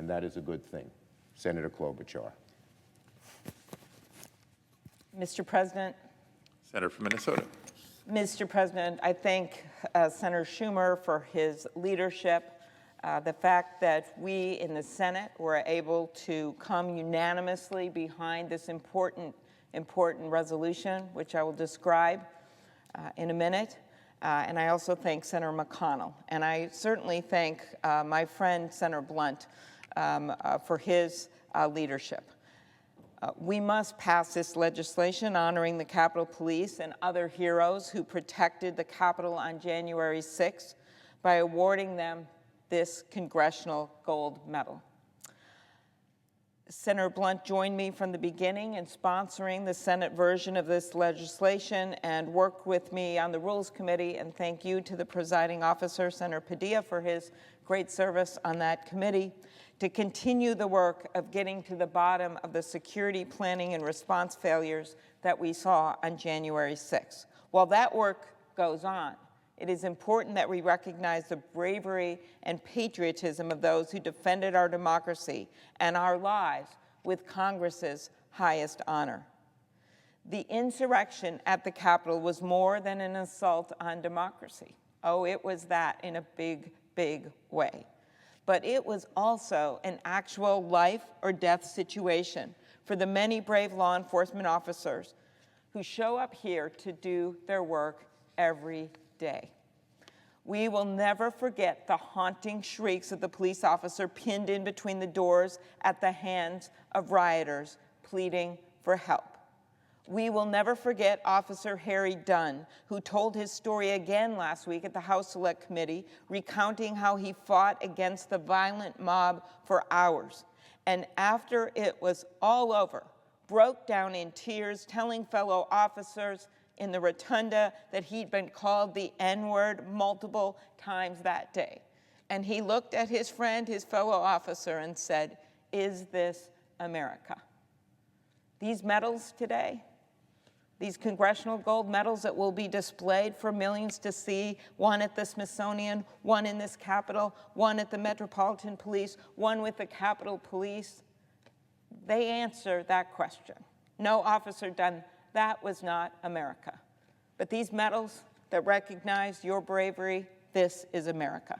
and that is a good thing. Senator Klobuchar. Mr. President. Senator from Minnesota. Mr. President, I thank Senator Schumer for his leadership. The fact that we in the Senate were able to come unanimously behind this important resolution, which I will describe in a minute. And I also thank Senator McConnell. And I certainly thank my friend, Senator Blunt, for his leadership. We must pass this legislation honoring the Capitol Police and other heroes who protected the Capitol on January 6th by awarding them this Congressional Gold Medal. Senator Blunt joined me from the beginning in sponsoring the Senate version of this legislation and worked with me on the Rules Committee, and thank you to the presiding officer, Senator Padilla, for his great service on that committee, to continue the work of getting to the bottom of the security planning and response failures that we saw on January 6th. While that work goes on, it is important that we recognize the bravery and patriotism of those who defended our democracy and our lives with Congress's highest honor. The insurrection at the Capitol was more than an assault on democracy. Oh, it was that in a big, big way. But it was also an actual life or death situation for the many brave law enforcement officers who show up here to do their work every day. We will never forget the haunting shrieks of the police officer pinned in between the doors at the hands of rioters pleading for help. We will never forget Officer Harry Dunn, who told his story again last week at the House Select Committee, recounting how he fought against the violent mob for hours. And after it was all over, broke down in tears, telling fellow officers in the rotunda that he'd been called the N-word multiple times that day. And he looked at his friend, his fellow officer, and said, "Is this America?" These medals today, these Congressional Gold Medals that will be displayed for millions to see, one at the Smithsonian, one in this Capitol, one at the Metropolitan Police, one with the Capitol Police, they answer that question. No officer done, that was not America. But these medals that recognize your bravery, this is America.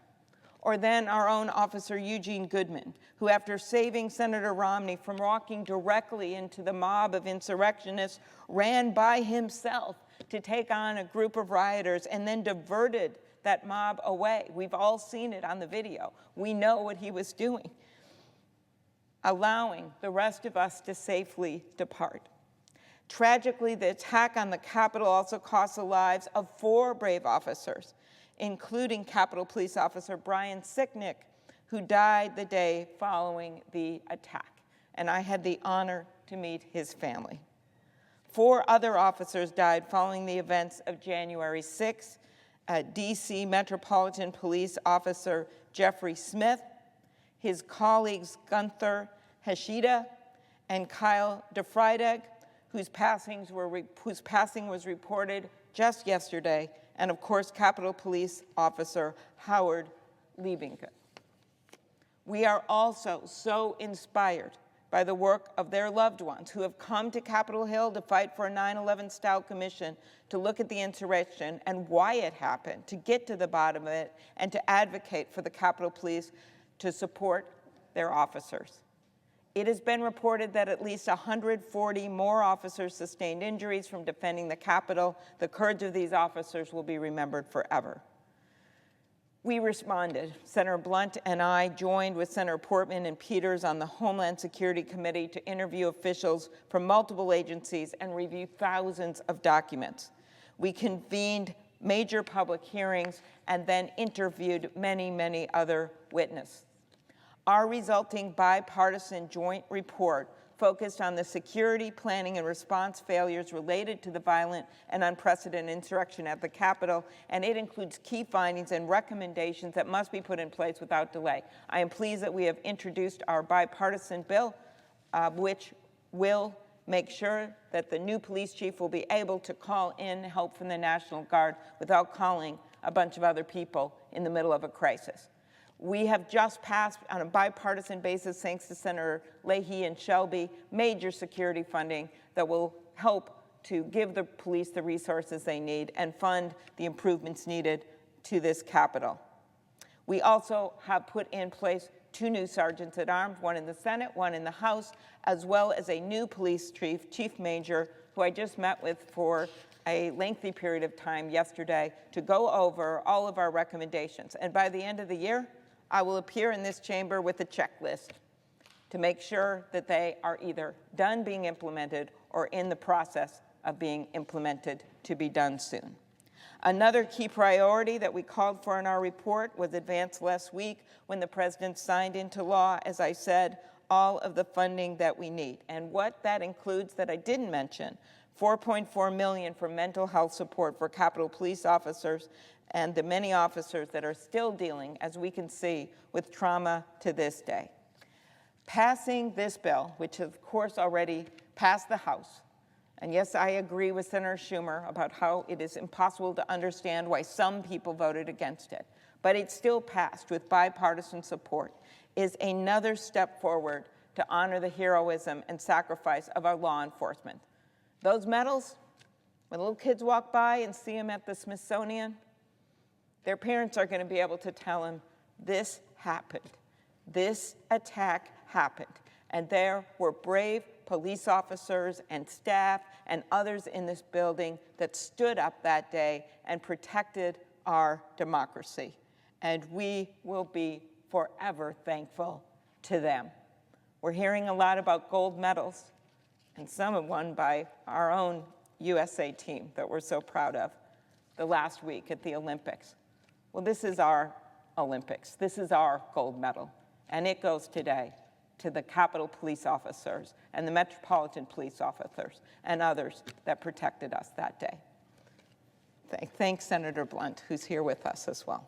Or then our own Officer Eugene Goodman, who after saving Senator Romney from walking directly into the mob of insurrectionists, ran by himself to take on a group of rioters and then diverted that mob away. We've all seen it on the video. We know what he was doing, allowing the rest of us to safely depart. Tragically, the attack on the Capitol also cost the lives of 4 brave officers, including Capitol Police Officer Brian Sicknick, who died the day following the attack. And I had the honor to meet his family. 4 other officers died following the events of January 6th. D.C. Metropolitan Police Officer Jeffrey Smith, his colleagues Gunther Hashida and Kyle DeFreitag, whose passing was reported just yesterday, and of course, Capitol Police Officer Howard Liebingen. We are also so inspired by the work of their loved ones who have come to Capitol Hill to fight for a 9/11-style commission to look at the insurrection and why it happened, to get to the bottom of it, and to advocate for the Capitol Police to support their officers. It has been reported that at least 140 more officers sustained injuries from defending the Capitol. The courage of these officers will be remembered forever. We responded. Senator Blunt and I joined with Senator Portman and Peters on the Homeland Security Committee to interview officials from multiple agencies and review thousands of documents. We convened major public hearings and then interviewed many, many other witnesses. Our resulting bipartisan joint report focused on the security planning and response failures related to the violent and unprecedented insurrection at the Capitol, and it includes key findings and recommendations that must be put in place without delay. I am pleased that we have introduced our bipartisan bill, which will make sure that the new police chief will be able to call in help from the National Guard without calling a bunch of other people in the middle of a crisis. We have just passed, on a bipartisan basis, thanks to Senator Leahy and Shelby, major security funding that will help to give the police the resources they need and fund the improvements needed to this Capitol. We also have put in place 2 new sergeants at arms, one in the Senate, one in the House, as well as a new police chief, Chief Major, who I just met with for a lengthy period of time yesterday to go over all of our recommendations. And by the end of the year, I will appear in this chamber with a checklist to make sure that they are either done being implemented or in the process of being implemented to be done soon. Another key priority that we called for in our report was advanced last week when the President signed into law, as I said, all of the funding that we need. And what that includes that I didn't mention, $4.4 million for mental health support for Capitol Police officers and the many officers that are still dealing, as we can see, with trauma to this day. Passing this bill, which of course already passed the House, and yes, I agree with Senator Schumer about how it is impossible to understand why some people voted against it, but it still passed with bipartisan support, is another step forward to honor the heroism and sacrifice of our law enforcement. Those medals, when little kids walk by and see them at the Smithsonian, their parents are going to be able to tell them, this happened. This attack happened. And there were brave police officers and staff and others in this building that stood up that day and protected our democracy. And we will be forever thankful to them. We're hearing a lot about gold medals, and some won by our own USA team that we're so proud of the last week at the Olympics. Well, this is our Olympics. This is our gold medal, and it goes today to the Capitol Police officers and the Metropolitan Police officers and others that protected us that day. Thanks, Senator Blunt, who's here with us as well.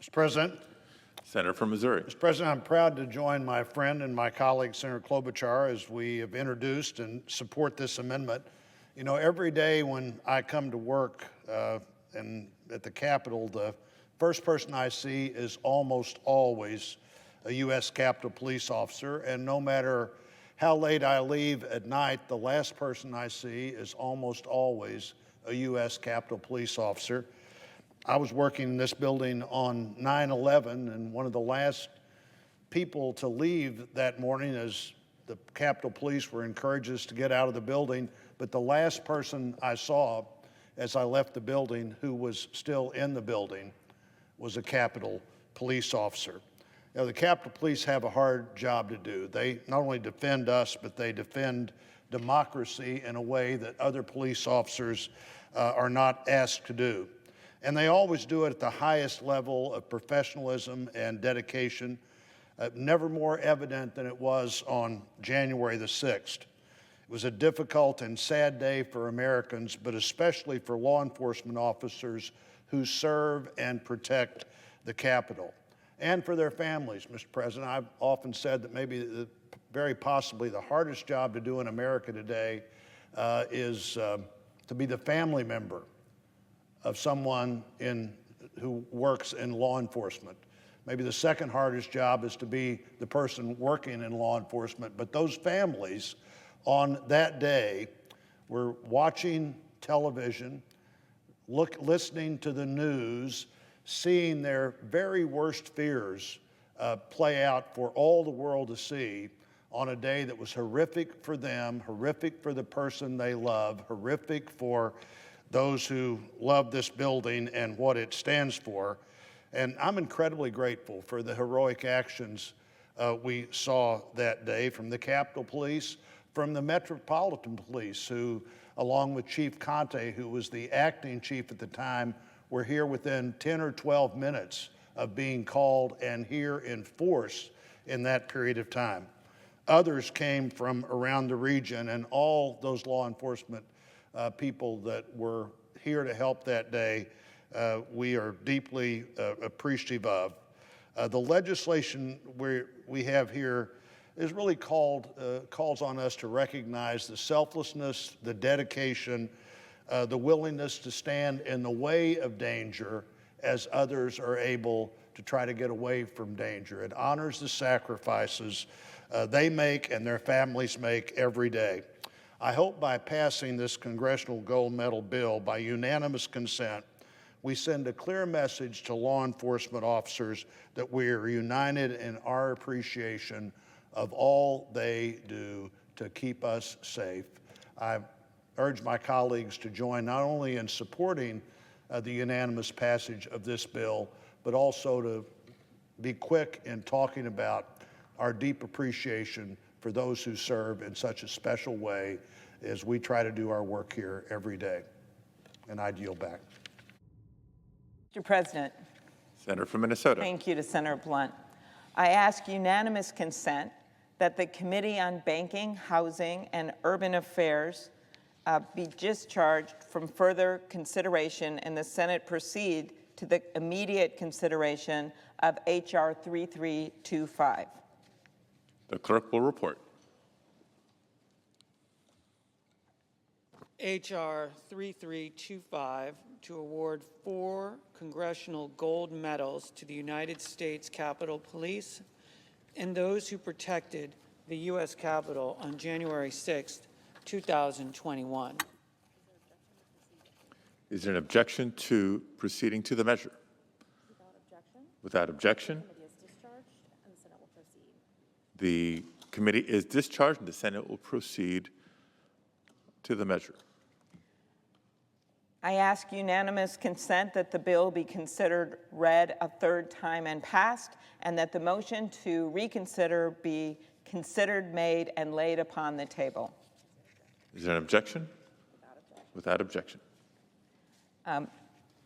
Mr. President. Senator from Missouri. Mr. President, I'm proud to join my friend and my colleague, Senator Klobuchar, as we have introduced and support this amendment. You know, every day when I come to work and at the Capitol, the first person I see is almost always a U.S. Capitol Police officer, and no matter how late I leave at night, the last person I see is almost always a U.S. Capitol Police officer. I was working in this building on 9/11, and one of the last people to leave that morning, as the Capitol Police were encouraging us to get out of the building, but the last person I saw as I left the building who was still in the building was a Capitol Police officer. Now, the Capitol Police have a hard job to do. They not only defend us, but they defend democracy in a way that other police officers are not asked to do. And they always do it at the highest level of professionalism and dedication, never more evident than it was on January the 6th. It was a difficult and sad day for Americans, but especially for law enforcement officers who serve and protect the Capitol. And for their families, Mr. President. I've often said that maybe very possibly the hardest job to do in America today is to be the family member of someone who works in law enforcement. Maybe the second hardest job is to be the person working in law enforcement. But those families on that day were watching television, listening to the news, seeing their very worst fears play out for all the world to see on a day that was horrific for them, horrific for the person they love, horrific for those who love this building and what it stands for. And I'm incredibly grateful for the heroic actions we saw that day from the Capitol Police, from the Metropolitan Police, who, along with Chief Conte, who was the acting chief at the time, were here within 10 or 12 minutes of being called and here in force in that period of time. Others came from around the region, and all those law enforcement people that were here to help that day, we are deeply appreciative of. The legislation we have here is really calls on us to recognize the selflessness, the dedication, the willingness to stand in the way of danger as others are able to try to get away from danger. It honors the sacrifices they make and their families make every day. I hope by passing this Congressional Gold Medal bill by unanimous consent, we send a clear message to law enforcement officers that we are united in our appreciation of all they do to keep us safe. I urge my colleagues to join not only in supporting the unanimous passage of this bill, but also to be quick in talking about our deep appreciation for those who serve in such a special way as we try to do our work here every day. And I'd yield back. Mr. President, Senator from Minnesota. thank you to Senator Blunt. I ask unanimous consent that the Committee on Banking, Housing, and Urban Affairs be discharged from further consideration and the Senate proceed to the immediate consideration of H.R. 3325. The clerk will report. H.R. 3325 to award 4 Congressional Gold Medals to the United States Capitol Police and those who protected the U.S. Capitol on January 6, 2021. Is there an objection to proceeding to the measure? Without objection. Without objection, The committee is discharged and the Senate will proceed. the committee is discharged and the Senate will proceed to the measure. I ask unanimous consent that the bill be considered read a third time and passed, and that the motion to reconsider be considered, made, and laid upon the table. Is there an objection? Without objection.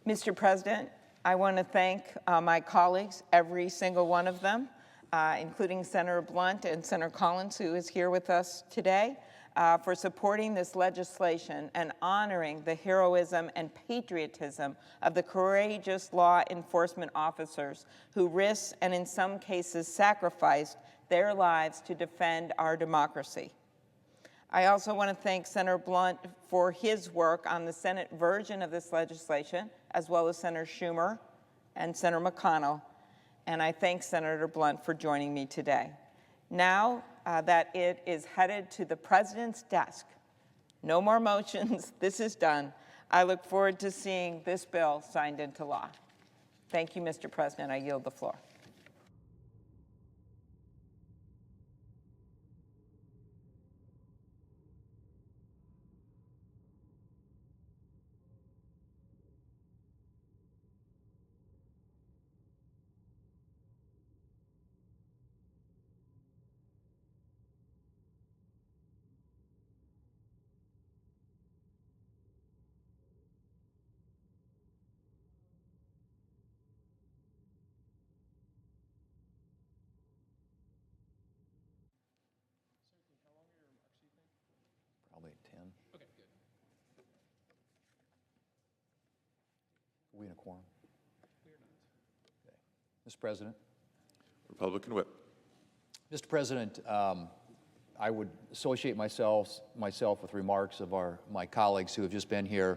Mr. President, I want to thank my colleagues, every single one of them, including Senator Blunt and Senator Collins, who is here with us today, for supporting this legislation and honoring the heroism and patriotism of the courageous law enforcement officers who risked and in some cases sacrificed their lives to defend our democracy. I also want to thank Senator Blunt for his work on the Senate version of this legislation, as well as Senator Schumer and Senator McConnell, and I thank Senator Blunt for joining me today. Now that it is headed to the President's desk, no more motions, this is done. I look forward to seeing this bill signed into law. Thank you, Mr. President. I yield the floor. Probably 10. Okay, good. Are we in a quorum? We are not. Okay. Mr. President. Republican whip. Mr. President, I would associate myself with remarks of my colleagues who have just been here